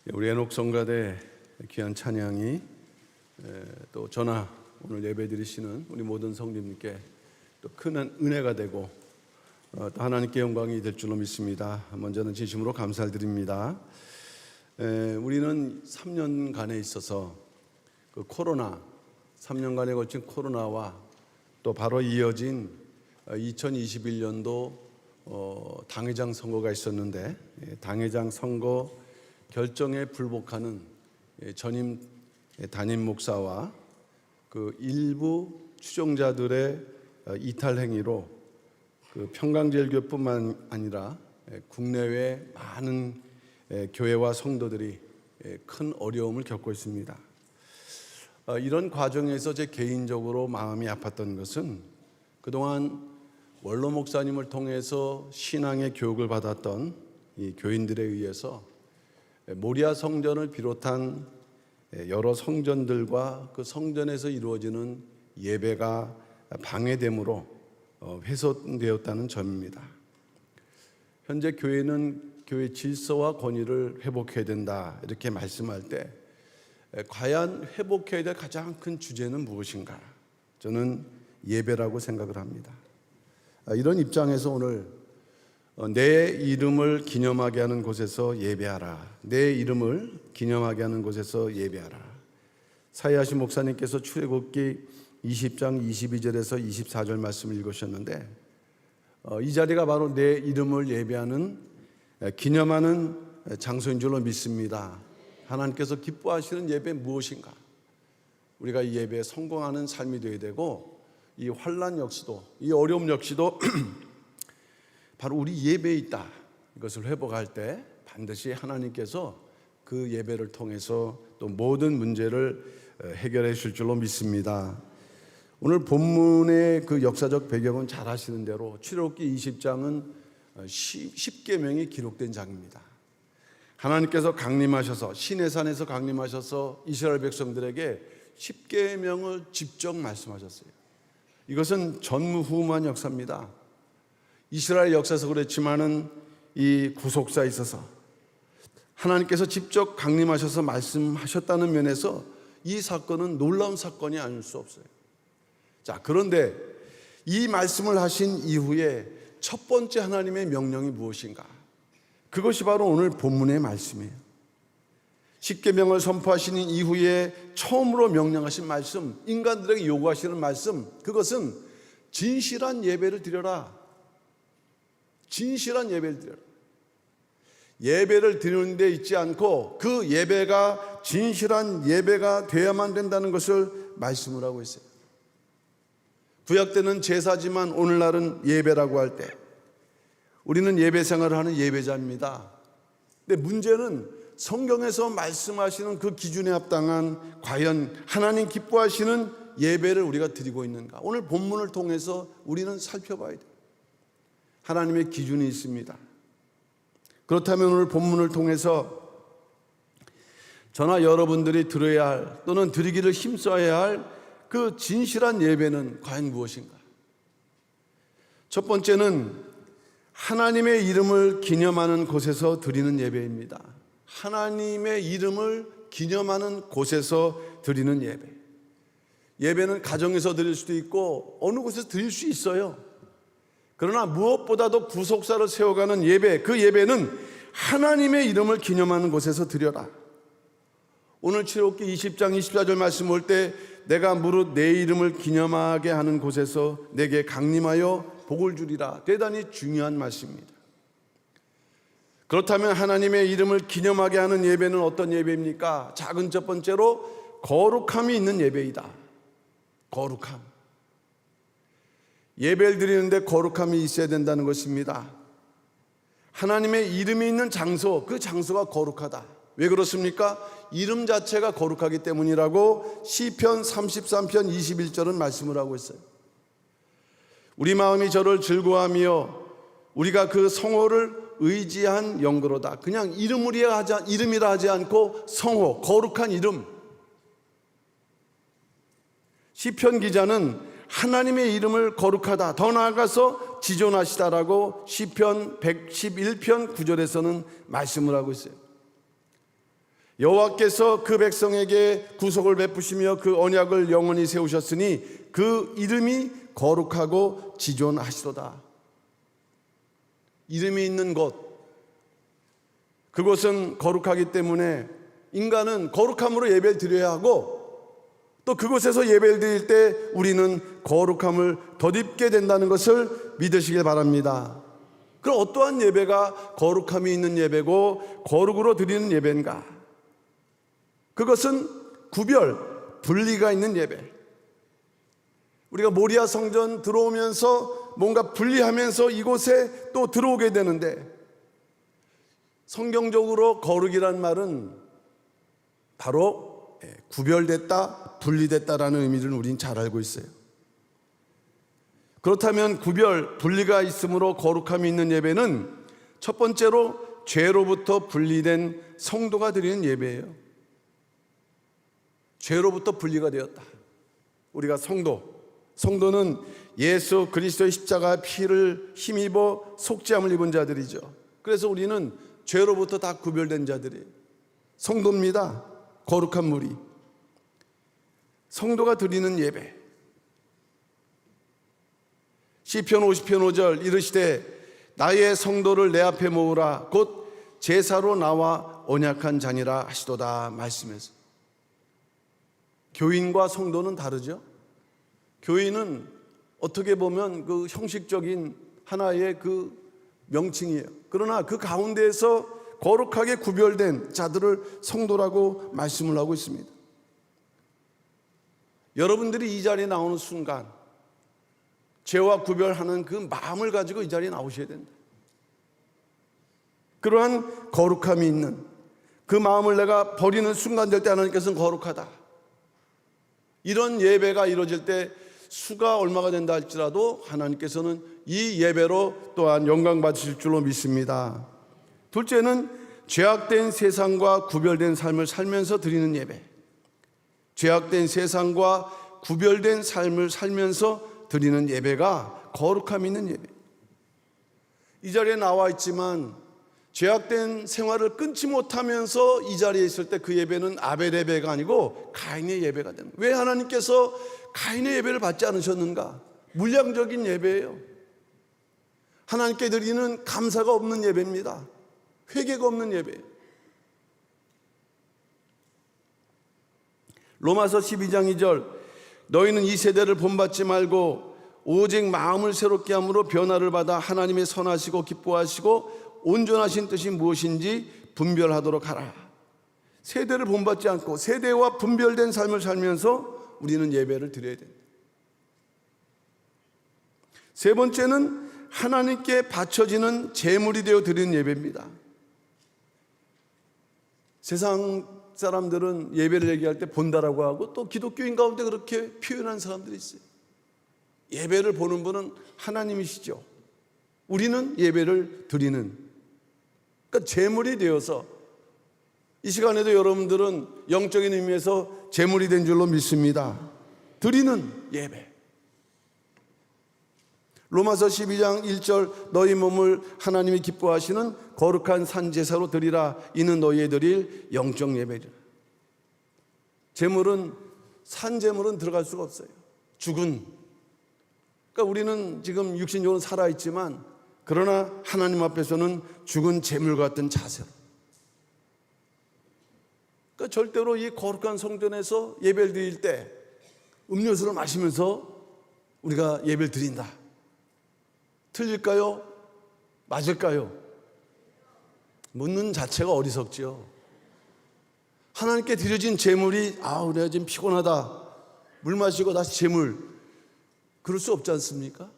우리 에녹 성가대 귀한 찬양이 또 저나 오늘 예배 드리시는 우리 모든 성도님께 또 큰 은혜가 되고 또 하나님께 영광이 될 줄로 믿습니다. 먼저는 진심으로 감사를 드립니다. 우리는 3년간에 있어서 그 코로나 3년간에 걸친 코로나와 또 바로 이어진 2021년도 당회장 선거가 있었는데 당회장 선거 결정에 불복하는 전임 담임 목사와 그 일부 추종자들의 이탈 행위로 그 평강제일교회뿐만 아니라 국내외 많은 교회와 성도들이 큰 어려움을 겪고 있습니다. 이런 과정에서 제 개인적으로 마음이 아팠던 것은 그동안 원로 목사님을 통해서 신앙의 교육을 받았던 이 교인들에 의해서 모리아 성전을 비롯한 여러 성전들과 그 성전에서 이루어지는 예배가 방해됨으로 훼손되었다는 점입니다. 현재 교회는 교회 질서와 권위를 회복해야 된다 이렇게 말씀할 때 과연 회복해야 될 가장 큰 주제는 무엇인가? 저는 예배라고 생각을 합니다. 이런 입장에서 오늘 내 이름을 기념하게 하는 곳에서 예배하라. 내 이름을 기념하게 하는 곳에서 예배하라. 사이하신 목사님께서 출애굽기 20장 22절에서 24절 말씀을 읽으셨는데 이 자리가 바로 내 이름을 예배하는 기념하는 장소인 줄로 믿습니다. 하나님께서 기뻐하시는 예배 무엇인가? 우리가 이 예배에 성공하는 삶이 되어야 되고 이 환난 역시도 이 어려움 역시도 바로 우리 예배에 있다. 이것을 회복할 때 반드시 하나님께서 그 예배를 통해서 또 모든 문제를 해결해 주실 줄로 믿습니다. 오늘 본문의 그 역사적 배경은 잘 아시는 대로 출애굽기 20장은 10계명이 기록된 장입니다. 하나님께서 강림하셔서 시내산에서 강림하셔서 이스라엘 백성들에게 10계명을 직접 말씀하셨어요. 이것은 전무후무한 역사입니다. 이스라엘 역사에서 그렇지만은 이 구속사에 있어서 하나님께서 직접 강림하셔서 말씀하셨다는 면에서 이 사건은 놀라운 사건이 아닐 수 없어요. 자, 그런데 이 말씀을 하신 이후에 첫 번째 하나님의 명령이 무엇인가? 그것이 바로 오늘 본문의 말씀이에요. 십계명을 선포하시는 이후에 처음으로 명령하신 말씀, 인간들에게 요구하시는 말씀, 그것은 진실한 예배를 드려라. 진실한 예배를 드려라. 예배를 드리는 데 있지 않고 그 예배가 진실한 예배가 되어야만 된다는 것을 말씀을 하고 있어요. 구약 때는 제사지만 오늘날은 예배라고 할 때 우리는 예배 생활을 하는 예배자입니다. 근데 문제는 성경에서 말씀하시는 그 기준에 합당한 과연 하나님 기뻐하시는 예배를 우리가 드리고 있는가? 오늘 본문을 통해서 우리는 살펴봐야 돼요. 하나님의 기준이 있습니다. 그렇다면 오늘 본문을 통해서 저나 여러분들이 들어야 할 또는 드리기를 힘써야 할 그 진실한 예배는 과연 무엇인가? 첫 번째는 하나님의 이름을 기념하는 곳에서 드리는 예배입니다. 하나님의 이름을 기념하는 곳에서 드리는 예배. 예배는 가정에서 드릴 수도 있고 어느 곳에서 드릴 수 있어요. 그러나 무엇보다도 구속사를 세워가는 예배, 그 예배는 하나님의 이름을 기념하는 곳에서 드려라. 오늘 출애굽기 20장 24절 말씀 볼 때 내가 무릇 내 이름을 기념하게 하는 곳에서 내게 강림하여 복을 주리라. 대단히 중요한 말씀입니다. 그렇다면 하나님의 이름을 기념하게 하는 예배는 어떤 예배입니까? 작은 첫 번째로 거룩함이 있는 예배이다. 거룩함. 예배를 드리는데 거룩함이 있어야 된다는 것입니다. 하나님의 이름이 있는 장소, 그 장소가 거룩하다. 왜 그렇습니까? 이름 자체가 거룩하기 때문이라고 시편 33편 21절은 말씀을 하고 있어요. 우리 마음이 저를 즐거워하며 우리가 그 성호를 의지한 영그로다. 그냥 이름이라 하지 않고 성호, 거룩한 이름. 시편 기자는 하나님의 이름을 거룩하다, 더 나아가서 지존하시다라고 시편 111편 9절에서는 말씀을 하고 있어요. 여호와께서 그 백성에게 구속을 베푸시며 그 언약을 영원히 세우셨으니 그 이름이 거룩하고 지존하시도다. 이름이 있는 곳, 그곳은 거룩하기 때문에 인간은 거룩함으로 예배를 드려야 하고, 또 그곳에서 예배를 드릴 때 우리는 거룩함을 덧입게 된다는 것을 믿으시길 바랍니다. 그럼 어떠한 예배가 거룩함이 있는 예배고 거룩으로 드리는 예배인가? 그것은 구별, 분리가 있는 예배. 우리가 모리아 성전 들어오면서 뭔가 분리하면서 이곳에 또 들어오게 되는데, 성경적으로 거룩이란 말은 바로 구별됐다, 분리됐다라는 의미를 우린 잘 알고 있어요. 그렇다면 구별, 분리가 있으므로 거룩함이 있는 예배는 첫 번째로 죄로부터 분리된 성도가 드리는 예배예요. 죄로부터 분리가 되었다. 우리가 성도는 예수 그리스도의 십자가 피를 힘입어 속죄함을 입은 자들이죠. 그래서 우리는 죄로부터 다 구별된 자들이에요. 성도입니다. 거룩한 무리. 성도가 드리는 예배. 시편 50편 5절 이르시되 나의 성도를 내 앞에 모으라 곧 제사로 나와 언약한 자니라 하시도다 말씀에서. 교인과 성도는 다르죠. 교인은 어떻게 보면 그 형식적인 하나의 그 명칭이에요. 그러나 그 가운데에서 거룩하게 구별된 자들을 성도라고 말씀을 하고 있습니다. 여러분들이 이 자리에 나오는 순간 죄와 구별하는 그 마음을 가지고 이 자리에 나오셔야 된다. 그러한 거룩함이 있는 그 마음을 내가 버리는 순간 될 때 하나님께서는 거룩하다. 이런 예배가 이루어질 때 수가 얼마가 된다 할지라도 하나님께서는 이 예배로 또한 영광 받으실 줄로 믿습니다. 둘째는 죄악된 세상과 구별된 삶을 살면서 드리는 예배. 죄악된 세상과 구별된 삶을 살면서 드리는 예배가 거룩함 있는 예배. 이 자리에 나와 있지만 죄악된 생활을 끊지 못하면서 이 자리에 있을 때 그 예배는 아벨 예배가 아니고 가인의 예배가 됩니다. 왜 하나님께서 가인의 예배를 받지 않으셨는가? 물량적인 예배예요. 하나님께 드리는 감사가 없는 예배입니다. 회개가 없는 예배예요. 로마서 12장 2절 너희는 이 세대를 본받지 말고 오직 마음을 새롭게 함으로 변화를 받아 하나님의 선하시고 기뻐하시고 온전하신 뜻이 무엇인지 분별하도록 하라. 세대를 본받지 않고 세대와 분별된 삶을 살면서 우리는 예배를 드려야 된다. 세 번째는 하나님께 바쳐지는 제물이 되어 드리는 예배입니다. 세상 사람들은 예배를 얘기할 때 본다라고 하고 또 기독교인 가운데 그렇게 표현하는 사람들이 있어요. 예배를 보는 분은 하나님이시죠. 우리는 예배를 드리는, 그러니까 제물이 되어서 이 시간에도 여러분들은 영적인 의미에서 제물이 된 줄로 믿습니다. 드리는 예배. 로마서 12장 1절 너희 몸을 하나님이 기뻐하시는 거룩한 산제사로 드리라. 이는 너희의 드릴 영적 예배리라. 제물은, 산제물은 들어갈 수가 없어요. 죽은, 그러니까 우리는 지금 육신적으로 살아있지만 그러나 하나님 앞에서는 죽은 제물 같은 자세로, 그러니까 절대로 이 거룩한 성전에서 예배를 드릴 때 음료수를 마시면서 우리가 예배를 드린다. 틀릴까요? 맞을까요? 묻는 자체가 어리석지요. 하나님께 드려진 제물이 내가 지금 피곤하다, 물 마시고 다시 제물, 그럴 수 없지 않습니까?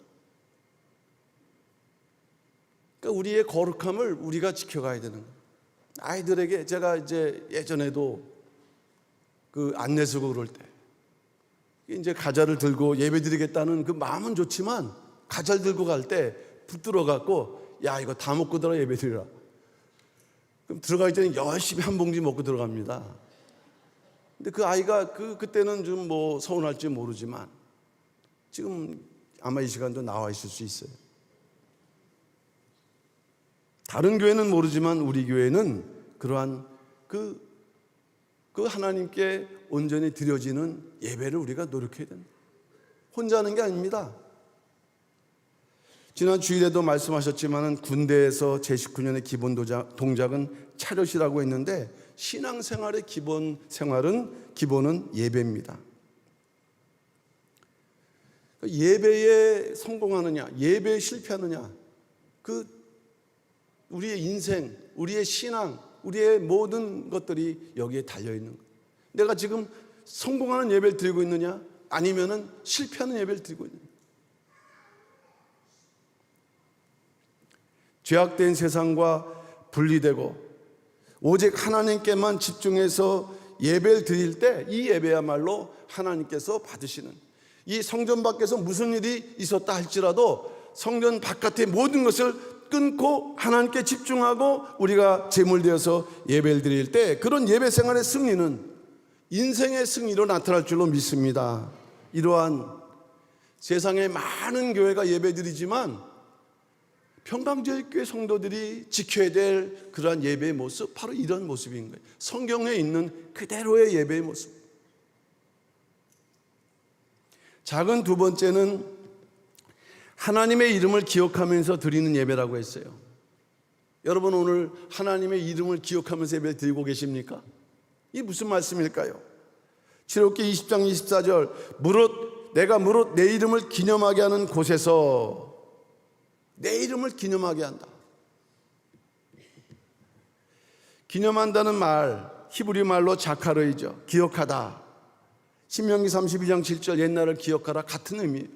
그러니까 우리의 거룩함을 우리가 지켜가야 되는 거예요. 아이들에게 제가 이제 예전에도 그 안내서고 그럴 때 이제 과자를 들고 예배 드리겠다는 그 마음은 좋지만 과자를 들고 갈 때 붙들어 갖고 야 이거 다 먹고 들어 예배 드리라. 그럼 들어가기 전에 열심히 한 봉지 먹고 들어갑니다. 근데 그 아이가 그때는 좀 뭐 서운할지 모르지만 지금 아마 이 시간도 나와 있을 수 있어요. 다른 교회는 모르지만 우리 교회는 그러한 그 그 하나님께 온전히 드려지는 예배를 우리가 노력해야 됩니다. 혼자 하는 게 아닙니다. 지난 주일에도 말씀하셨지만 군대에서 제19년의 기본 동작은 차렷이라고 했는데 신앙생활의 기본은 예배입니다. 예배에 성공하느냐, 예배에 실패하느냐, 우리의 인생, 우리의 신앙, 우리의 모든 것들이 여기에 달려있는 거예요. 내가 지금 성공하는 예배를 드리고 있느냐, 아니면은 실패하는 예배를 드리고 있느냐. 죄악된 세상과 분리되고 오직 하나님께만 집중해서 예배를 드릴 때 이 예배야말로 하나님께서 받으시는, 이 성전 밖에서 무슨 일이 있었다 할지라도 성전 바깥의 모든 것을 끊고 하나님께 집중하고 우리가 제물되어서 예배를 드릴 때 그런 예배 생활의 승리는 인생의 승리로 나타날 줄로 믿습니다. 이러한 세상에 많은 교회가 예배 드리지만 평강제일교회 성도들이 지켜야 될 그러한 예배의 모습, 바로 이런 모습인 거예요. 성경에 있는 그대로의 예배의 모습. 작은 두 번째는 하나님의 이름을 기억하면서 드리는 예배라고 했어요. 여러분, 오늘 하나님의 이름을 기억하면서 예배 드리고 계십니까? 이게 무슨 말씀일까요? 출애굽기 20장 24절 내가 무릇 내 이름을 기념하게 하는 곳에서, 내 이름을 기념하게 한다. 기념한다는 말, 히브리 말로 자카르이죠. 기억하다. 신명기 32장 7절 옛날을 기억하라 같은 의미예요.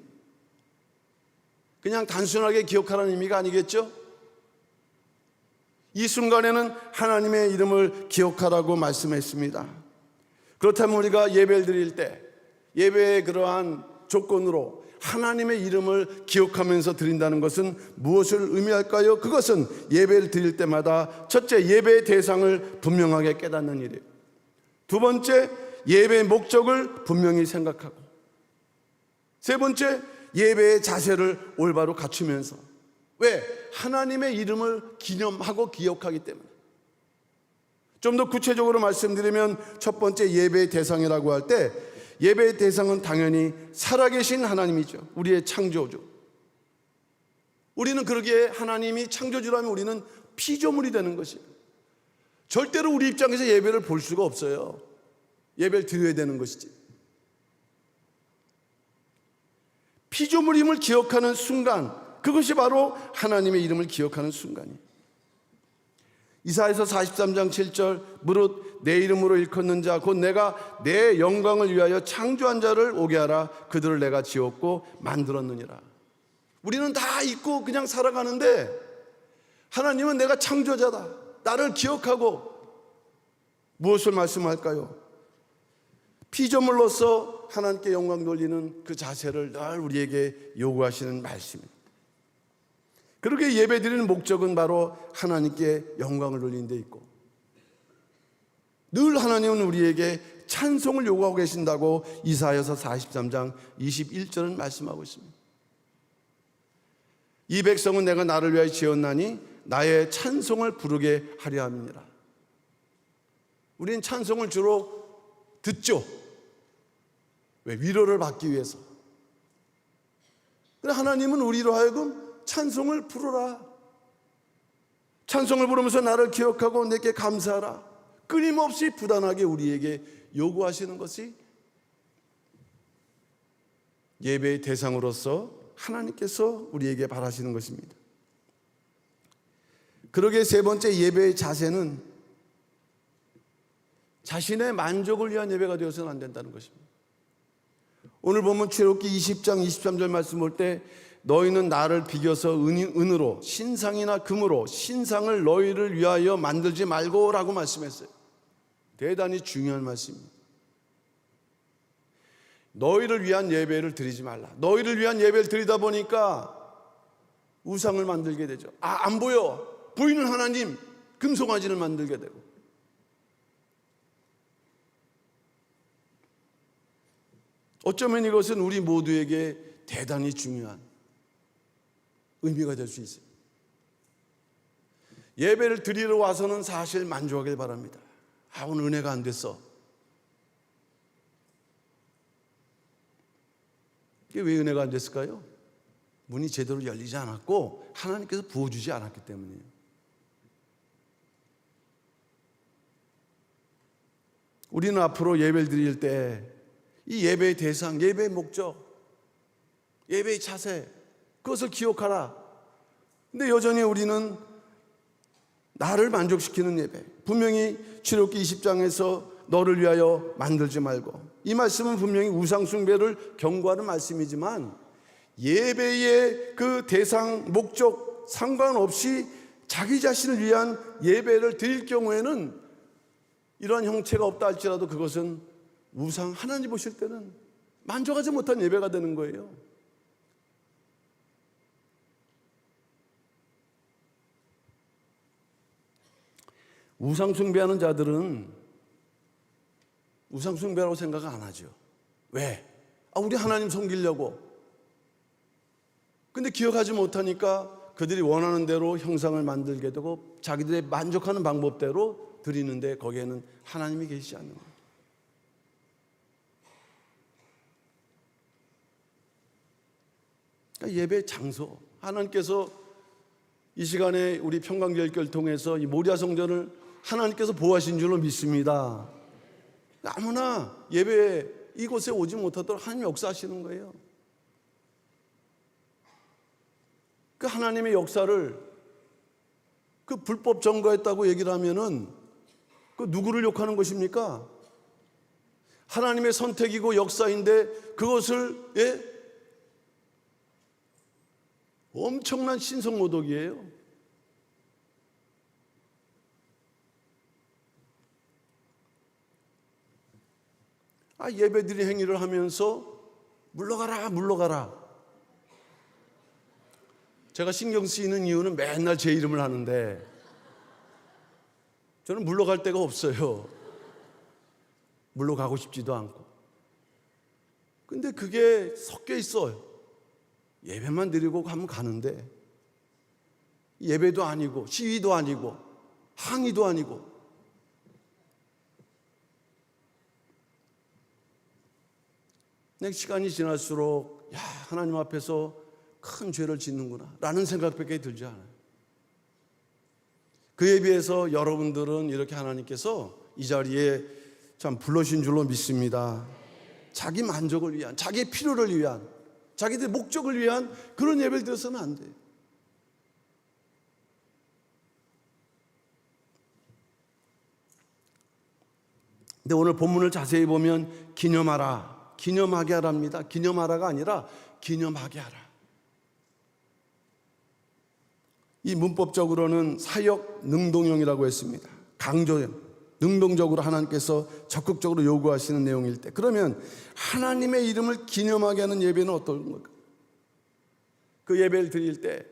그냥 단순하게 기억하라는 의미가 아니겠죠? 이 순간에는 하나님의 이름을 기억하라고 말씀했습니다. 그렇다면 우리가 예배를 드릴 때 예배의 그러한 조건으로 하나님의 이름을 기억하면서 드린다는 것은 무엇을 의미할까요? 그것은 예배를 드릴 때마다 첫째, 예배의 대상을 분명하게 깨닫는 일이에요. 두 번째, 예배의 목적을 분명히 생각하고, 세 번째, 예배의 자세를 올바로 갖추면서. 왜? 하나님의 이름을 기념하고 기억하기 때문에. 좀 더 구체적으로 말씀드리면 첫 번째 예배의 대상이라고 할 때 예배의 대상은 당연히 살아계신 하나님이죠. 우리의 창조주. 우리는 그러기에 하나님이 창조주라면 우리는 피조물이 되는 것이에요. 절대로 우리 입장에서 예배를 볼 수가 없어요. 예배를 드려야 되는 것이지. 피조물임을 기억하는 순간, 그것이 바로 하나님의 이름을 기억하는 순간이에요. 이사야서 43장 7절 무릇 내 이름으로 일컫는 자 곧 내가 내 영광을 위하여 창조한 자를 오게 하라. 그들을 내가 지었고 만들었느니라. 우리는 다 잊고 그냥 살아가는데 하나님은 내가 창조자다, 나를 기억하고 무엇을 말씀할까요? 피조물로서 하나님께 영광 돌리는 그 자세를 늘 우리에게 요구하시는 말씀입니다. 그렇게 예배드리는 목적은 바로 하나님께 영광을 돌리는 데 있고, 늘 하나님은 우리에게 찬송을 요구하고 계신다고 이사야서 43장 21절은 말씀하고 있습니다. 이 백성은 내가 나를 위하여 지었나니 나의 찬송을 부르게 하려 함이니라. 우리는 찬송을 주로 듣죠. 왜? 위로를 받기 위해서. 그런데 하나님은 우리로 하여금 찬송을 부르라. 찬송을 부르면서 나를 기억하고 내게 감사하라. 끊임없이 부단하게 우리에게 요구하시는 것이 예배의 대상으로서 하나님께서 우리에게 바라시는 것입니다. 그러기에 세 번째 예배의 자세는 자신의 만족을 위한 예배가 되어서는 안 된다는 것입니다. 오늘 보면 출애굽기 20장 23절 말씀 볼 때 너희는 나를 비겨서 은으로 신상이나 금으로 신상을 너희를 위하여 만들지 말고 라고 말씀했어요. 대단히 중요한 말씀입니다. 너희를 위한 예배를 드리지 말라. 너희를 위한 예배를 드리다 보니까 우상을 만들게 되죠. 안 보여. 보이는 하나님 금송아지를 만들게 되고, 어쩌면 이것은 우리 모두에게 대단히 중요한 의미가 될 수 있어요. 예배를 드리러 와서는 사실 만족하길 바랍니다. 오늘 은혜가 안 됐어. 그게 왜 은혜가 안 됐을까요? 문이 제대로 열리지 않았고 하나님께서 부어주지 않았기 때문이에요. 우리는 앞으로 예배를 드릴 때 이 예배의 대상, 예배의 목적, 예배의 자세, 그것을 기억하라. 근데 여전히 우리는 나를 만족시키는 예배, 분명히 출애굽기 20장에서 너를 위하여 만들지 말고, 이 말씀은 분명히 우상 숭배를 경고하는 말씀이지만 예배의 그 대상, 목적 상관없이 자기 자신을 위한 예배를 드릴 경우에는 이러한 형체가 없다 할지라도 그것은 우상, 하나님 보실 때는 만족하지 못한 예배가 되는 거예요. 우상 숭배하는 자들은 우상 숭배라고 생각 안 하죠. 왜? 우리 하나님 섬기려고. 근데 기억하지 못하니까 그들이 원하는 대로 형상을 만들게 되고 자기들의 만족하는 방법대로 드리는데 거기에는 하나님이 계시지 않는 거예요. 그러니까 예배 장소, 하나님께서 이 시간에 우리 평강교회를 통해서 이 모리아 성전을 하나님께서 보호하신 줄로 믿습니다. 아무나 예배 이곳에 오지 못하도록 하나님이 역사하시는 거예요. 그 하나님의 역사를 그 불법 점거했다고 얘기를 하면은 그 누구를 욕하는 것입니까? 하나님의 선택이고 역사인데 그것을 엄청난 신성모독이에요. 예배드린 행위를 하면서 물러가라 물러가라. 제가 신경 쓰이는 이유는 맨날 제 이름을 하는데 저는 물러갈 데가 없어요. 물러가고 싶지도 않고. 근데 그게 섞여 있어요. 예배만 드리고 가면 가는데 예배도 아니고 시위도 아니고 항의도 아니고. 시간이 지날수록 하나님 앞에서 큰 죄를 짓는구나 라는 생각밖에 들지 않아요. 그에 비해서 여러분들은 이렇게 하나님께서 이 자리에 참 불러신 줄로 믿습니다. 자기 만족을 위한, 자기의 필요를 위한, 자기들의 목적을 위한 그런 예배를 드려서는 안 돼요. 근데 오늘 본문을 자세히 보면 기념하라, 기념하게 하랍니다. 기념하라가 아니라 기념하게 하라. 이 문법적으로는 사역 능동형이라고 했습니다. 강조형, 능동적으로 하나님께서 적극적으로 요구하시는 내용일 때, 그러면 하나님의 이름을 기념하게 하는 예배는 어떤 걸까? 그 예배를 드릴 때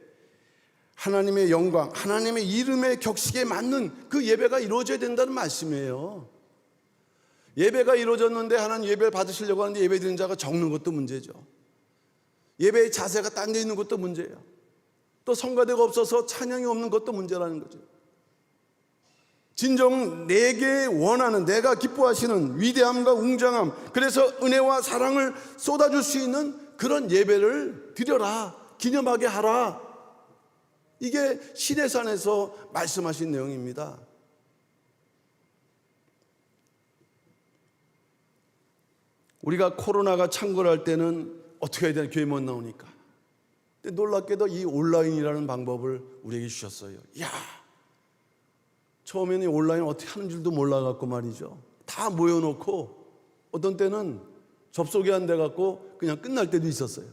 하나님의 영광, 하나님의 이름의 격식에 맞는 그 예배가 이루어져야 된다는 말씀이에요. 예배가 이루어졌는데 하나님 예배를 받으시려고 하는데 예배 드리는 자가 적는 것도 문제죠. 예배의 자세가 딴 데 있는 것도 문제예요. 또 성가대가 없어서 찬양이 없는 것도 문제라는 거죠. 진정 내게 원하는, 내가 기뻐하시는 위대함과 웅장함, 그래서 은혜와 사랑을 쏟아줄 수 있는 그런 예배를 드려라, 기념하게 하라. 이게 시내산에서 말씀하신 내용입니다. 우리가 코로나가 창궐할 때는 어떻게 해야 되나, 교회 못 나오니까. 근데 놀랍게도 이 온라인이라는 방법을 우리에게 주셨어요. 이야, 처음에는 온라인 어떻게 하는 줄도 몰라갖고 말이죠. 다 모여놓고 어떤 때는 접속이 안 돼갖고 그냥 끝날 때도 있었어요.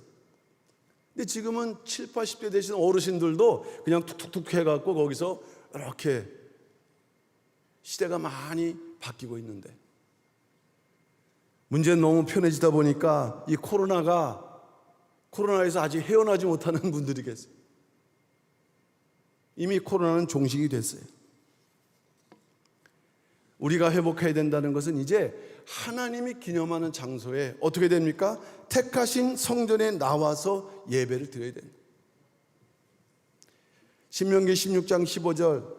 근데 지금은 70, 80대 되신 어르신들도 그냥 툭툭툭 해갖고 거기서 이렇게 시대가 많이 바뀌고 있는데, 문제는 너무 편해지다 보니까 이 코로나에서 아직 헤어나지 못하는 분들이 계세요. 이미 코로나는 종식이 됐어요. 우리가 회복해야 된다는 것은 이제 하나님이 기념하는 장소에 어떻게 됩니까? 택하신 성전에 나와서 예배를 드려야 됩니다. 신명기 16장 15절,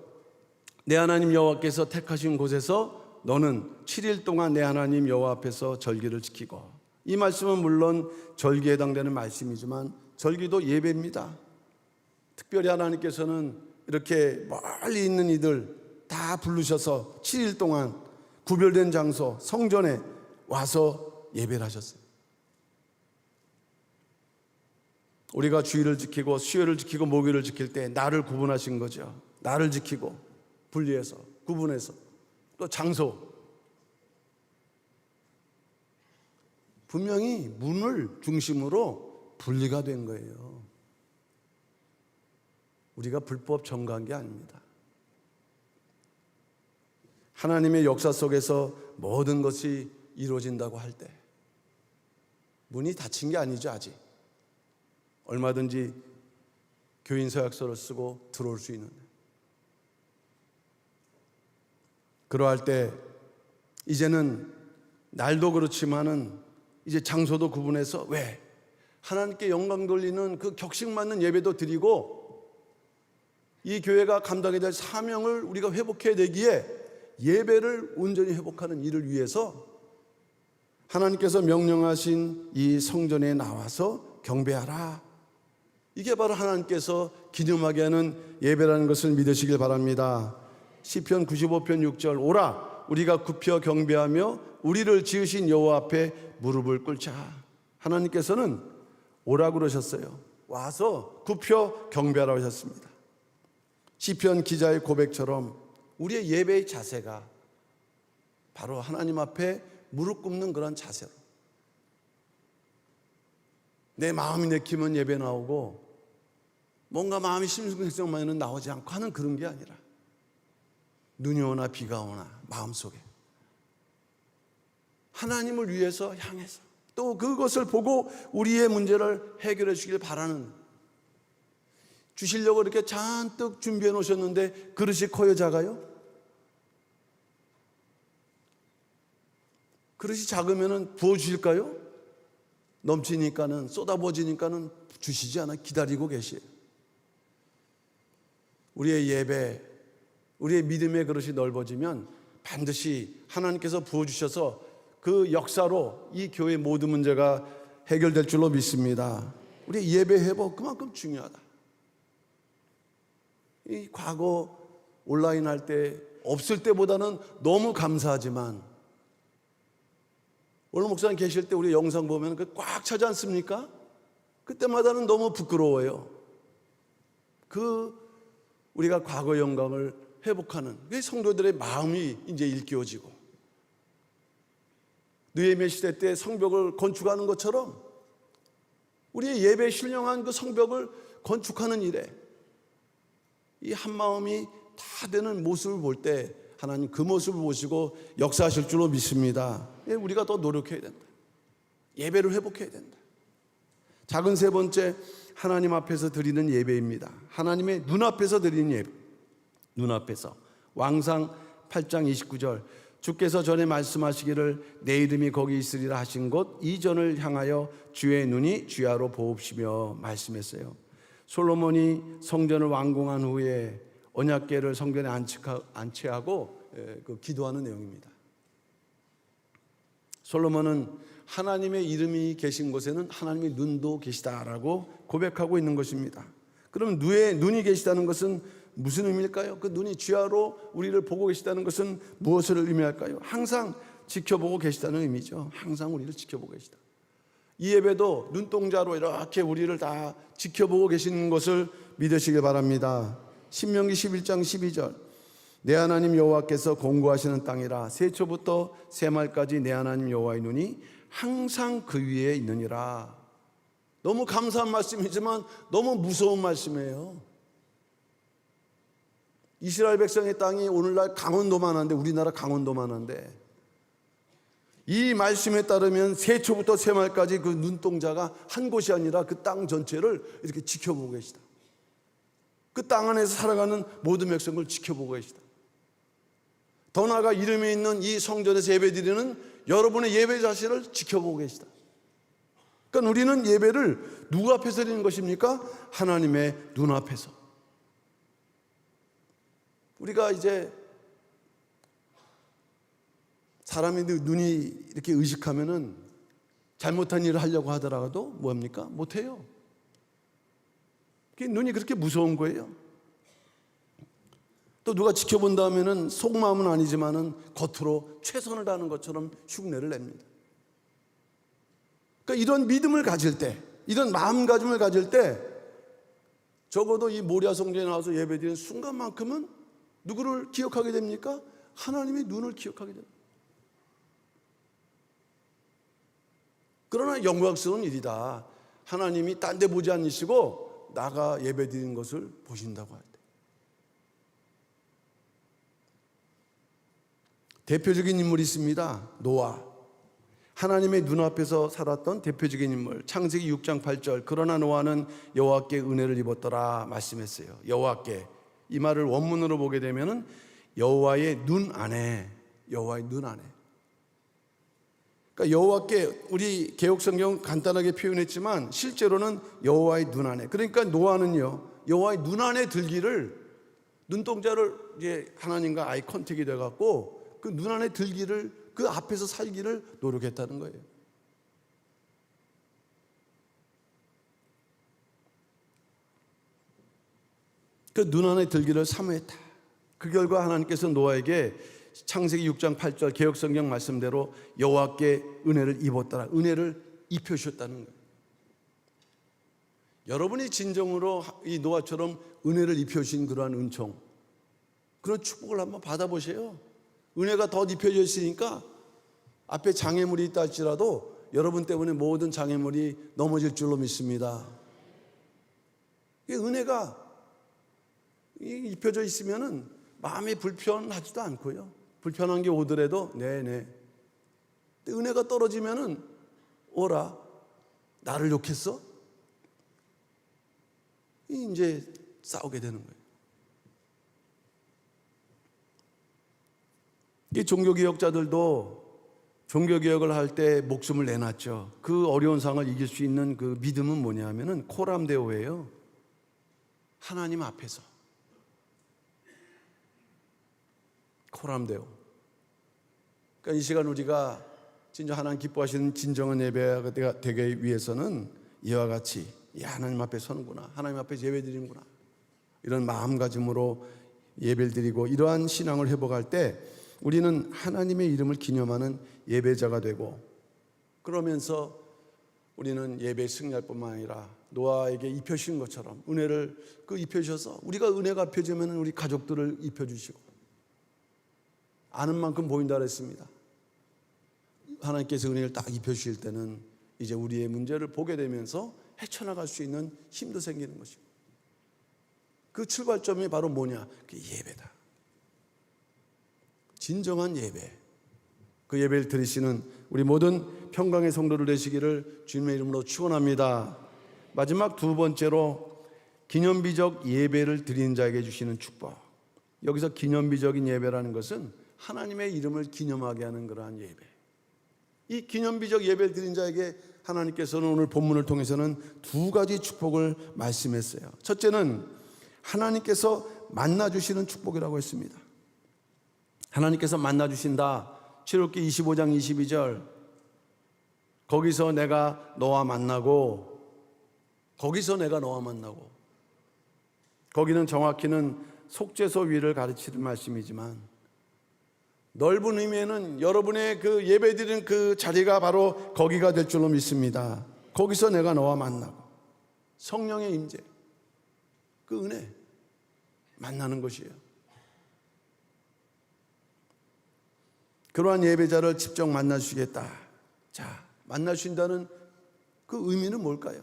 내 하나님 여호와께서 택하신 곳에서 너는 7일 동안 내 하나님 여호와 앞에서 절기를 지키고, 이 말씀은 물론 절기에 해당되는 말씀이지만 절기도 예배입니다. 특별히 하나님께서는 이렇게 멀리 있는 이들 다 부르셔서 7일 동안 구별된 장소 성전에 와서 예배를 하셨어요. 우리가 주일을 지키고 수요일을 지키고 목요일을 지킬 때 나를 구분하신 거죠. 나를 지키고 분리해서 구분해서 또 장소, 분명히 문을 중심으로 분리가 된 거예요. 우리가 불법 점거한 게 아닙니다. 하나님의 역사 속에서 모든 것이 이루어진다고 할 때 문이 닫힌 게 아니죠. 아직 얼마든지 교인 서약서를 쓰고 들어올 수 있는데, 그러할 때 이제는 날도 그렇지만은 이제 장소도 구분해서, 왜? 하나님께 영광 돌리는 그 격식맞는 예배도 드리고 이 교회가 감당해야 될 사명을 우리가 회복해야 되기에 예배를 온전히 회복하는 일을 위해서 하나님께서 명령하신 이 성전에 나와서 경배하라. 이게 바로 하나님께서 기념하게 하는 예배라는 것을 믿으시길 바랍니다. 시편 95편 6절, 오라 우리가 굽혀 경배하며 우리를 지으신 여호와 앞에 무릎을 꿇자. 하나님께서는 오라 그러셨어요. 와서 굽혀 경배하라고 하셨습니다. 시편 기자의 고백처럼 우리의 예배의 자세가 바로 하나님 앞에 무릎 꿇는 그런 자세로, 내 마음이 내키면 예배 나오고 뭔가 마음이 심승생성만은 나오지 않고 하는 그런 게 아니라 눈이 오나 비가 오나 마음속에 하나님을 위해서 향해서 또 그것을 보고 우리의 문제를 해결해 주길 바라는, 주시려고 이렇게 잔뜩 준비해 놓으셨는데 그릇이 커요 작아요? 그릇이 작으면 부어주실까요? 넘치니까는, 쏟아부어지니까는 주시지 않아 기다리고 계시에요. 우리의 예배, 우리의 믿음의 그릇이 넓어지면 반드시 하나님께서 부어주셔서 그 역사로 이 교회의 모든 문제가 해결될 줄로 믿습니다. 우리의 예배 회복 그만큼 중요하다. 이 과거 온라인 할 때 없을 때보다는 너무 감사하지만, 오늘 목사님 계실 때 우리 영상 보면 꽉 차지 않습니까? 그때마다는 너무 부끄러워요. 우리가 과거 영광을 회복하는 성도들의 마음이 이제 일깨워지고, 느헤미야 시대 때 성벽을 건축하는 것처럼 우리의 예배에 신령한 그 성벽을 건축하는 일에 이 한마음이 다 되는 모습을 볼 때 하나님 그 모습을 보시고 역사하실 줄로 믿습니다. 우리가 더 노력해야 된다. 예배를 회복해야 된다. 작은 세 번째, 하나님 앞에서 드리는 예배입니다. 하나님의 눈앞에서 드리는 예배. 눈앞에서. 왕상 8장 29절, 주께서 전에 말씀하시기를 내 이름이 거기 있으리라 하신 곳 이전을 향하여 주의 눈이 주야로 보옵시며 말씀했어요. 솔로몬이 성전을 완공한 후에 언약궤를 성전에 안치하고 기도하는 내용입니다. 솔로몬은 하나님의 이름이 계신 곳에는 하나님의 눈도 계시다라고 고백하고 있는 것입니다. 그럼 눈이 계시다는 것은 무슨 의미일까요? 그 눈이 주야로 우리를 보고 계시다는 것은 무엇을 의미할까요? 항상 지켜보고 계시다는 의미죠. 항상 우리를 지켜보고 계시다. 이 예배도 눈동자로 이렇게 우리를 다 지켜보고 계시는 것을 믿으시길 바랍니다. 신명기 11장 12절, 내 하나님 여호와께서 공고하시는 땅이라 세초부터 세말까지 내 하나님 여호와의 눈이 항상 그 위에 있느니라. 너무 감사한 말씀이지만 너무 무서운 말씀이에요. 이스라엘 백성의 땅이 오늘날 강원도만 한데, 우리나라 강원도만 한데, 이 말씀에 따르면 세초부터 세말까지 그 눈동자가 한 곳이 아니라 그 땅 전체를 이렇게 지켜보고 계시다. 그 땅 안에서 살아가는 모든 백성을 지켜보고 계시다. 더 나아가 이름이 있는 이 성전에서 예배드리는 여러분의 예배 자신을 지켜보고 계시다. 그러니까 우리는 예배를 누구 앞에서 드리는 것입니까? 하나님의 눈앞에서. 우리가 이제 사람이 눈이 이렇게 의식하면은 잘못한 일을 하려고 하더라도 뭡니까? 못해요. 눈이 그렇게 무서운 거예요. 또 누가 지켜본다면은 속마음은 아니지만은 겉으로 최선을 다하는 것처럼 흉내를 냅니다. 그러니까 이런 믿음을 가질 때, 이런 마음가짐을 가질 때 적어도 이 모리아 성전에 나와서 예배드리는 순간만큼은 누구를 기억하게 됩니까? 하나님의 눈을 기억하게 됩니다. 그러나 영광스러운 일이다. 하나님이 딴 데 보지 않으시고 나가 예배드리는 것을 보신다고 할 때. 대표적인 인물이 있습니다. 노아. 하나님의 눈앞에서 살았던 대표적인 인물. 창세기 6장 8절. 그러나 노아는 여호와께 은혜를 입었더라 말씀했어요. 여호와께. 이 말을 원문으로 보게 되면은 여호와의 눈 안에, 여호와의 눈 안에. 그러니까 여호와께, 우리 개역성경 간단하게 표현했지만 실제로는 여호와의 눈 안에. 그러니까 노아는요, 여호와의 눈 안에 들기를, 눈동자를 이제 하나님과 아이 컨택이 돼 갖고 그 눈 안에 들기를, 그 앞에서 살기를 노력했다는 거예요. 그 눈 안에 들기를 사모했다. 그 결과 하나님께서 노아에게 창세기 6장 8절 개역성경 말씀대로 여호와께 은혜를 입었더라. 은혜를 입혀주셨다는 거예요. 여러분이 진정으로 이 노아처럼 은혜를 입혀주신 그러한 은총, 그런 축복을 한번 받아보세요. 은혜가 더 입혀져 있으니까 앞에 장애물이 있다 할지라도 여러분 때문에 모든 장애물이 넘어질 줄로 믿습니다. 은혜가 입혀져 있으면은 마음이 불편하지도 않고요. 불편한 게 오더라도 네네. 은혜가 떨어지면은 오라, 나를 욕했어? 이제 싸우게 되는 거예요. 이 종교개혁자들도 종교개혁을 할 때 목숨을 내놨죠. 그 어려운 상황을 이길 수 있는 그 믿음은 뭐냐면은 코람데오예요. 하나님 앞에서. 코람데오. 그러니까 이 시간 우리가 진정 하나님 기뻐하시는 진정한 예배가 되기 위해서는 이와 같이 하나님 앞에 서는구나, 하나님 앞에 예배드리는구나, 이런 마음가짐으로 예배를 드리고 이러한 신앙을 회복할 때 우리는 하나님의 이름을 기념하는 예배자가 되고, 그러면서 우리는 예배에 승리할 뿐만 아니라 노아에게 입혀주신 것처럼 은혜를 입혀주셔서, 우리가 은혜가 입혀지면 우리 가족들을 입혀주시고, 아는 만큼 보인다 그랬습니다. 하나님께서 은혜를 딱 입혀주실 때는 이제 우리의 문제를 보게 되면서 헤쳐나갈 수 있는 힘도 생기는 것이고, 그 출발점이 바로 뭐냐? 그 예배다. 진정한 예배. 그 예배를 드리시는 우리 모든 평강의 성도들 되시기를 주님의 이름으로 축원합니다. 마지막 두 번째로 기념비적 예배를 드리는 자에게 주시는 축복. 여기서 기념비적인 예배라는 것은 하나님의 이름을 기념하게 하는 그러한 예배. 이 기념비적 예배를 드린 자에게 하나님께서는 오늘 본문을 통해서는 두 가지 축복을 말씀했어요. 첫째는 하나님께서 만나주시는 축복이라고 했습니다. 하나님께서 만나주신다. 출애굽기 25장 22절. 거기서 내가 너와 만나고, 거기서 내가 너와 만나고. 거기는 정확히는 속죄소 위를 가르치는 말씀이지만 넓은 의미에는 여러분의 그 예배드리는 그 자리가 바로 거기가 될 줄로 믿습니다. 거기서 내가 너와 만나고, 성령의 임재, 그 은혜 만나는 것이에요. 그러한 예배자를 직접 만나주시겠다. 자, 만나주신다는 그 의미는 뭘까요?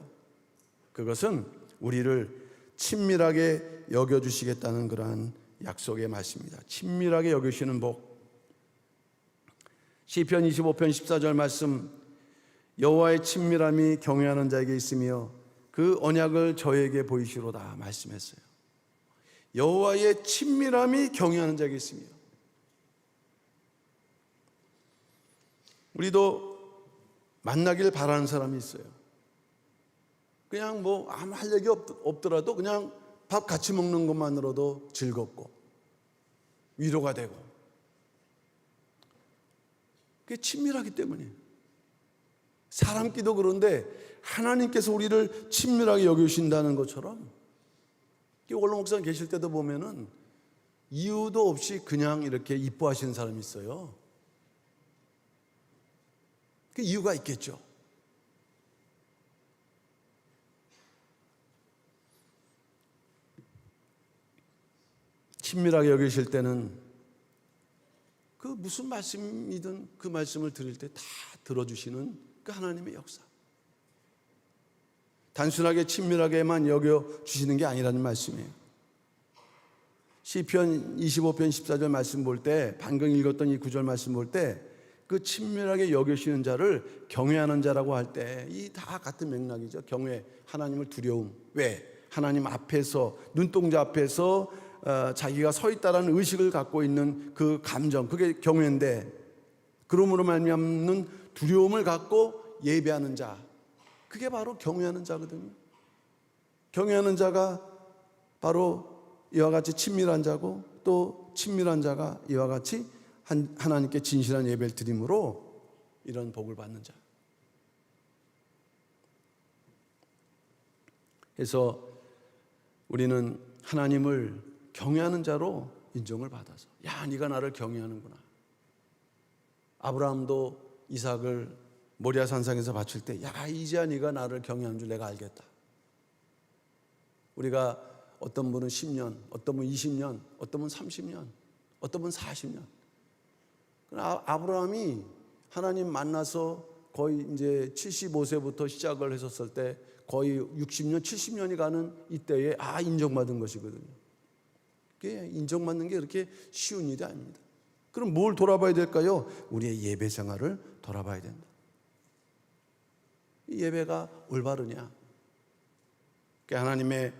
그것은 우리를 친밀하게 여겨주시겠다는 그러한 약속의 말씀입니다. 친밀하게 여기시는 복. 시편 25편 14절 말씀, 여호와의 친밀함이 경외하는 자에게 있으며 그 언약을 저에게 보이시로다 말씀했어요. 여호와의 친밀함이 경외하는 자에게 있으며, 우리도 만나길 바라는 사람이 있어요. 그냥 뭐 아무 할 얘기 없더라도 그냥 밥 같이 먹는 것만으로도 즐겁고 위로가 되고, 그게 친밀하기 때문이에요. 사람끼도 그런데 하나님께서 우리를 친밀하게 여기신다는 것처럼, 원로 목사님 계실 때도 보면은 이유도 없이 그냥 이렇게 이뻐하시는 사람이 있어요. 그 이유가 있겠죠. 친밀하게 여기실 때는 그 무슨 말씀이든 그 말씀을 드릴 때 다 들어주시는 그 하나님의 역사. 단순하게 친밀하게만 여겨주시는 게 아니라는 말씀이에요. 시편 25편 14절 말씀 볼 때, 방금 읽었던 이 구절 말씀 볼 때 그 친밀하게 여기시는 자를 경외하는 자라고 할 때 이 다 같은 맥락이죠. 경외, 하나님을 두려움. 왜? 하나님 앞에서, 눈동자 앞에서 자기가 서 있다라는 의식을 갖고 있는 그 감정, 그게 경외인데, 그러므로 말미암는 두려움을 갖고 예배하는 자, 그게 바로 경외하는 자거든요. 경외하는 자가 바로 이와 같이 친밀한 자고, 또 친밀한 자가 이와 같이 하나님께 진실한 예배를 드림으로 이런 복을 받는 자. 그래서 우리는 하나님을 경외하는 자로 인정을 받아서, 야, 네가 나를 경외하는구나. 아브라함도 이삭을 모리아 산상에서 바칠 때, 야, 이제야 네가 나를 경외하는 줄 내가 알겠다. 우리가 어떤 분은 10년, 어떤 분은 20년, 어떤 분은 30년, 어떤 분은 40년. 아브라함이 하나님 만나서 거의 이제 75세부터 시작을 했었을 때 거의 60년, 70년이 가는 이때에 인정받은 것이거든요. 그게 인정받는 게 그렇게 쉬운 일이 아닙니다. 그럼 뭘 돌아봐야 될까요? 우리의 예배 생활을 돌아봐야 된다. 이 예배가 올바르냐? 하나님의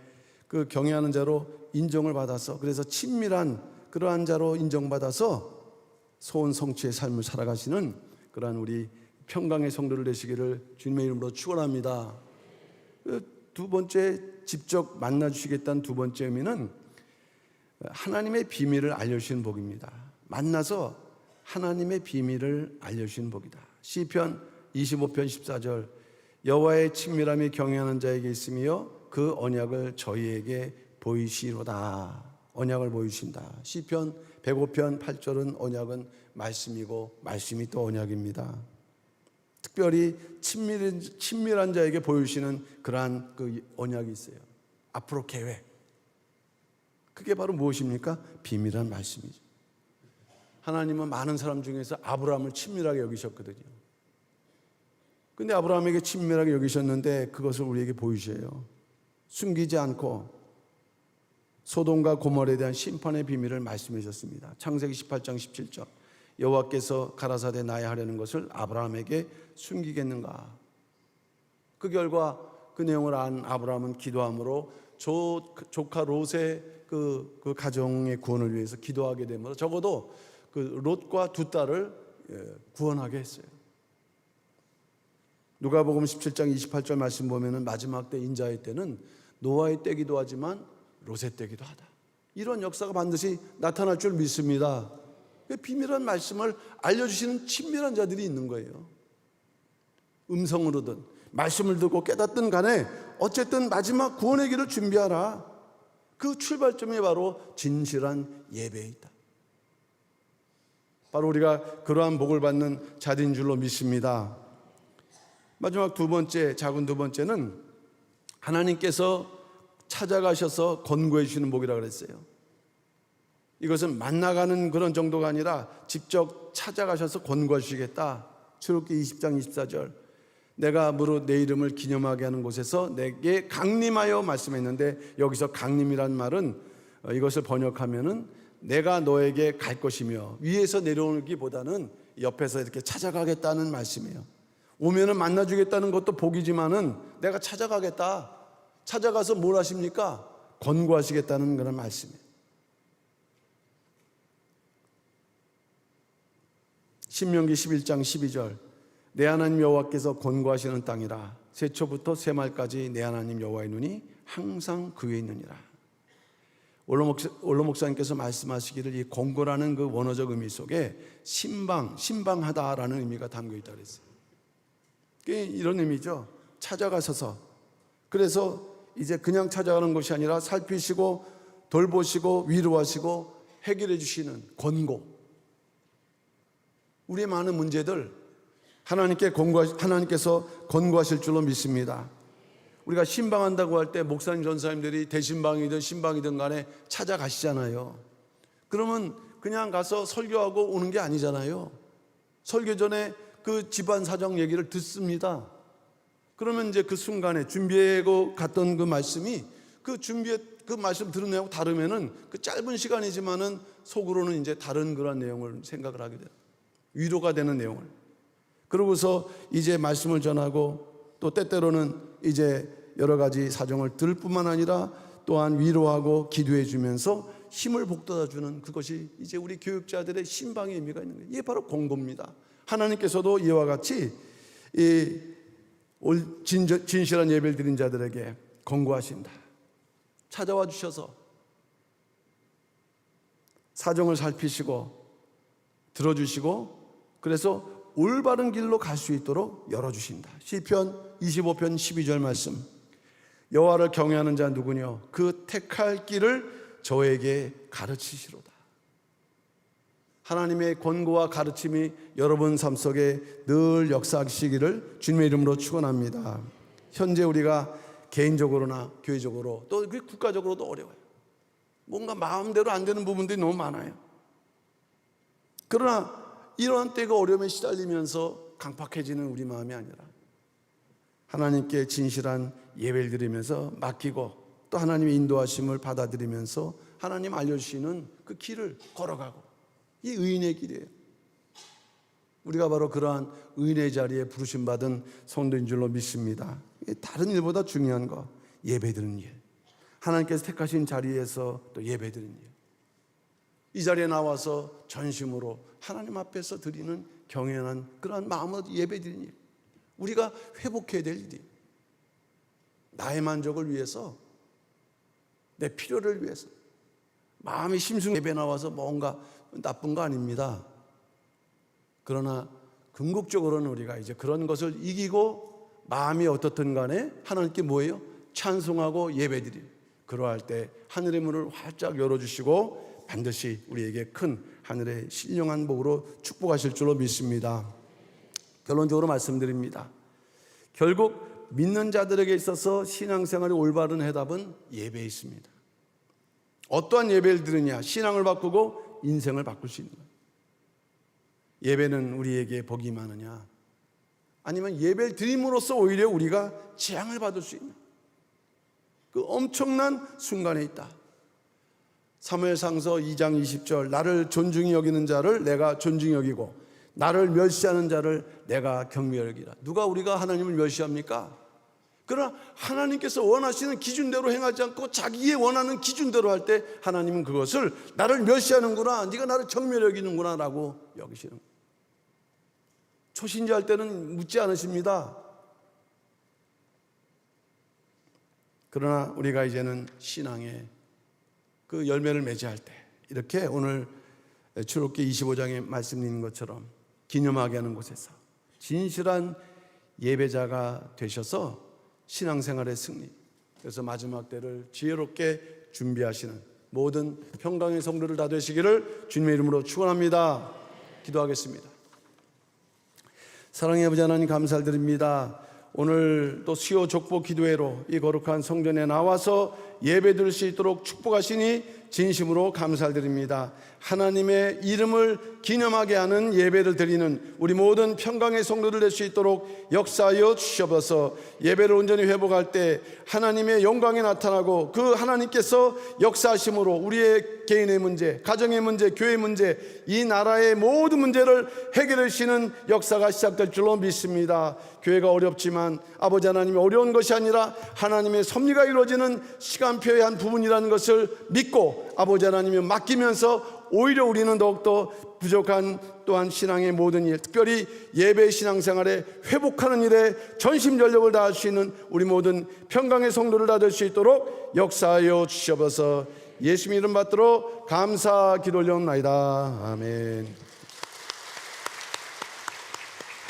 그 경외하는 자로 인정을 받아서, 그래서 친밀한 그러한 자로 인정받아서 소원 성취의 삶을 살아가시는 그러한 우리 평강의 성도를 되시기를 주님의 이름으로 축원합니다. 두 번째, 직접 만나주시겠다는 두 번째 의미는 하나님의 비밀을 알려주시는 복입니다. 만나서 하나님의 비밀을 알려주시는 복이다. 시편 25편 14절, 여호와의 친밀함이 경외하는 자에게 있으며 그 언약을 저희에게 보이시로다. 언약을 보이신다. 시편 105편 8절은 언약은 말씀이고 말씀이 또 언약입니다. 특별히 친밀한 자에게 보여주시는 그러한 그 언약이 있어요. 앞으로 계획. 그게 바로 무엇입니까? 비밀한 말씀이죠. 하나님은 많은 사람 중에서 아브라함을 친밀하게 여기셨거든요. 근데 아브라함에게 친밀하게 여기셨는데 그것을 우리에게 보이셔요. 숨기지 않고 소돔과 고모라에 대한 심판의 비밀을 말씀해 주셨습니다. 창세기 18장 17절, 여호와께서 가라사대 나야 하려는 것을 아브라함에게 숨기겠는가? 그 결과 그 내용을 안 아브라함은 기도함으로 조카 롯의 그 가정의 구원을 위해서 기도하게 되면서 적어도 그 롯과 두 딸을 구원하게 했어요. 누가복음 17장 28절 말씀 보면은 마지막 때 인자의 때는 노아의 때기도 하지만 롯의 때기도 하다. 이런 역사가 반드시 나타날 줄 믿습니다. 비밀한 말씀을 알려주시는 친밀한 자들이 있는 거예요. 음성으로든 말씀을 듣고 깨닫든 간에 어쨌든 마지막 구원의 길을 준비하라. 그 출발점이 바로 진실한 예배에 있다. 바로 우리가 그러한 복을 받는 자리인 줄로 믿습니다. 마지막 두 번째, 작은 두 번째는 하나님께서 찾아가셔서 권고해 주시는 복이라고 그랬어요. 이것은 만나가는 그런 정도가 아니라 직접 찾아가셔서 권고해 주시겠다. 출애굽기 20장 24절, 내가 무릇 내 이름을 기념하게 하는 곳에서 내게 강림하여 말씀했는데, 여기서 강림이란 말은 이것을 번역하면은 내가 너에게 갈 것이며, 위에서 내려오기보다는 옆에서 이렇게 찾아가겠다는 말씀이에요. 오면은 만나주겠다는 것도 복이지만은 내가 찾아가겠다. 찾아가서 뭘 하십니까? 권고하시겠다는 그런 말씀이에요. 신명기 11장 12절, 내 하나님 여호와께서 권고하시는 땅이라. 세초부터 세말까지 내 하나님 여호와의 눈이 항상 그 위에 있느니라. 원로 목사님께서 말씀하시기를 이 권고라는 그 원어적 의미 속에 신방하다라는 의미가 담겨 있다고 했어요. 이런 의미죠. 찾아가셔서. 그래서 이제 그냥 찾아가는 것이 아니라 살피시고 돌보시고 위로하시고 해결해 주시는 권고. 우리의 많은 문제들 하나님께서 권고하실 줄로 믿습니다. 우리가 신방한다고 할 때 목사님 전사님들이 대신방이든 신방이든 간에 찾아가시잖아요. 그러면 그냥 가서 설교하고 오는 게 아니잖아요. 설교 전에 그 집안 사정 얘기를 듣습니다. 그러면 이제 그 순간에 준비하고 갔던 그 말씀이 그 말씀 들은 내용 다르면은 그 짧은 시간이지만은 속으로는 이제 다른 그런 내용을 생각을 하게 돼요. 위로가 되는 내용을. 그러고서 이제 말씀을 전하고 또 때때로는 이제 여러 가지 사정을 들을 뿐만 아니라 또한 위로하고 기도해 주면서 힘을 북돋아 주는 그것이 이제 우리 교육자들의 신방의 의미가 있는 거예요. 이게 바로 공부입니다. 하나님께서도 이와 같이 이 진실한 예배를 드린 자들에게 권고하신다. 찾아와 주셔서 사정을 살피시고 들어주시고 그래서 올바른 길로 갈 수 있도록 열어주신다. 시편 25편 12절 말씀. 여호와를 경외하는 자 누구뇨? 그 택할 길을 저에게 가르치시로다. 하나님의 권고와 가르침이 여러분 삶 속에 늘 역사하시기를 주님의 이름으로 축원합니다. 현재 우리가 개인적으로나 교회적으로 또 국가적으로도 어려워요. 뭔가 마음대로 안 되는 부분들이 너무 많아요. 그러나 이러한 때가 어려움에 시달리면서 강팍해지는 우리 마음이 아니라 하나님께 진실한 예배를 드리면서 맡기고 또 하나님의 인도하심을 받아들이면서 하나님 알려주시는 그 길을 걸어가고, 이 의인의 길이에요. 우리가 바로 그러한 의인의 자리에 부르심받은 성도인 줄로 믿습니다. 다른 일보다 중요한 거, 예배드리는 일. 하나님께서 택하신 자리에서 또 예배드리는 일. 이 자리에 나와서 전심으로 하나님 앞에서 드리는 경연한 그러한 마음으로 예배드리는 일. 우리가 회복해야 될 일이, 나의 만족을 위해서, 내 필요를 위해서 마음이 심승 예배 나와서 뭔가 나쁜 거 아닙니다. 그러나 궁극적으로는 우리가 이제 그런 것을 이기고 마음이 어떻든 간에 하나님께 뭐예요? 찬송하고 예배드릴, 그러할 때 하늘의 문을 활짝 열어주시고 반드시 우리에게 큰 하늘의 신령한 복으로 축복하실 줄로 믿습니다. 결론적으로 말씀드립니다. 결국 믿는 자들에게 있어서 신앙생활의 올바른 해답은 예배에 있습니다. 어떠한 예배를 드리냐? 신앙을 바꾸고 인생을 바꿀 수 있는 거예요. 예배는 우리에게 복이 많으냐? 아니면 예배를 드림으로써 오히려 우리가 재앙을 받을 수 있는 그 엄청난 순간에 있다. 사무엘상서 2장 20절, 나를 존중히 여기는 자를 내가 존중히 여기고 나를 멸시하는 자를 내가 경멸히 여기라. 누가 우리가 하나님을 멸시합니까? 그러나 하나님께서 원하시는 기준대로 행하지 않고 자기의 원하는 기준대로 할 때 하나님은 그것을 나를 멸시하는구나, 네가 나를 경멸히 여기는구나 라고 여기시는 거예요. 초신자 할 때는 묻지 않으십니다. 그러나 우리가 이제는 신앙의 그 열매를 맺어야 할 때, 이렇게 오늘 출애굽기 25장에 말씀드린 것처럼 기념하게 하는 곳에서 진실한 예배자가 되셔서 신앙생활의 승리, 그래서 마지막 때를 지혜롭게 준비하시는 모든 평강의 성도들 다 되시기를 주님의 이름으로 축원합니다. 기도하겠습니다. 사랑의 아버지 하나님, 감사드립니다. 오늘 또 수요 족보 기도회로 이 거룩한 성전에 나와서 예배 드릴 수 있도록 축복하시니 진심으로 감사드립니다. 하나님의 이름을 기념하게 하는 예배를 드리는 우리 모든 평강의 성도들 될 수 있도록 역사하여 주시옵소서. 예배를 온전히 회복할 때 하나님의 영광이 나타나고 그 하나님께서 역사하심으로 우리의 개인의 문제, 가정의 문제, 교회의 문제, 이 나라의 모든 문제를 해결해 주시는 역사가 시작될 줄로 믿습니다. 교회가 어렵지만 아버지 하나님이 어려운 것이 아니라 하나님의 섭리가 이루어지는 시간표의 한 부분이라는 것을 믿고 아버지 하나님이 맡기면서 오히려 우리는 더욱더 부족한 또한 신앙의 모든 일, 특별히 예배 신앙생활에 회복하는 일에 전심전력을 다할 수 있는 우리 모든 평강의 성도를 다 될 수 있도록 역사하여 주시옵소서. 예수님 이름 받들어 감사 기도 올려옵나이다. 아멘.